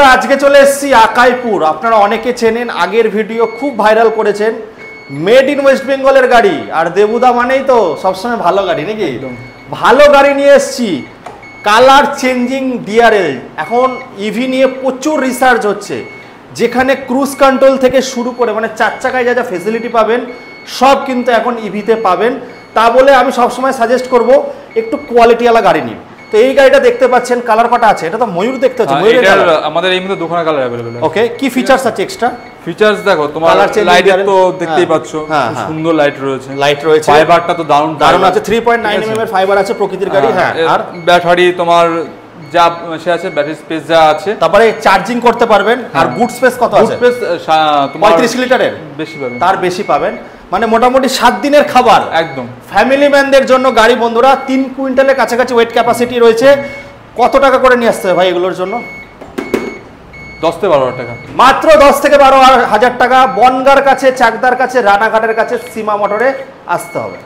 বন্ধুরা আজকে চলে এসেছি আকাইপুর। আপনারা অনেকে চেনেন, আগের ভিডিও খুব ভাইরাল করেছেন। মেড ইন ওয়েস্ট বেঙ্গলের গাড়ি, আর দেবুদা মানেই তো সবসময় ভালো গাড়ি নাকি? ভালো গাড়ি নিয়ে এসেছি, কালার চেঞ্জিং ডিআরএল। এখন ইভি নিয়ে প্রচুর রিসার্চ হচ্ছে, যেখানে ক্রুজ কন্ট্রোল থেকে শুরু করে মানে 4 চাকায় যা যা ফেসিলিটি পাবেন সব কিন্তু এখন ইভিতে পাবেন। তা বলে আমি সবসময় সাজেস্ট করব একটু কোয়ালিটিওয়ালা গাড়ি নিন। তো এই গাড়িটা দেখতে পাচ্ছেন, কালার কটা আছে? এটা তো ময়ূর দেখতে হচ্ছে, ময়ূরের কালার। আমাদের এই মধ্যে দুখানা কালার अवेलेबल আছে। ওকে, কি ফিচারস আছে এক্সট্রা? ফিচারস দেখো, তোমার লাইট তো দেখতেই পাচ্ছো, সুন্দর লাইট রয়েছে। ফাইবারটা তো দারুণ আছে, 3.9 mm এর ফাইবার আছে, প্রকৃতির গাড়ি। হ্যাঁ, আর ব্যাটারি তোমার যা সে আছে, ব্যাটারি স্পেস যা আছে, তারপরে চার্জিং করতে পারবেন। আর বুট স্পেস কত আছে? বুট স্পেস তোমার 35 লিটারের বেশি পাবেন, তার বেশি পাবেন। মানে মোটামুটি 7 দিনের খাবার একদম ফ্যামিলি ম্যানদের জন্য গাড়ি। বন্ধুরা 3 কুইন্টালের কাছাকাছি ওয়েট ক্যাপাসিটি রয়েছে। কত টাকা করে নিয়ে আসতে হবে ভাই এগুলোর জন্য? 10 থেকে 12 হাজার টাকা, মাত্র 10 থেকে 12 হাজার টাকা। বনগার কাছে, চাকদার কাছে, রানাঘাটের কাছে সীমা মোটরে আসতে হবে।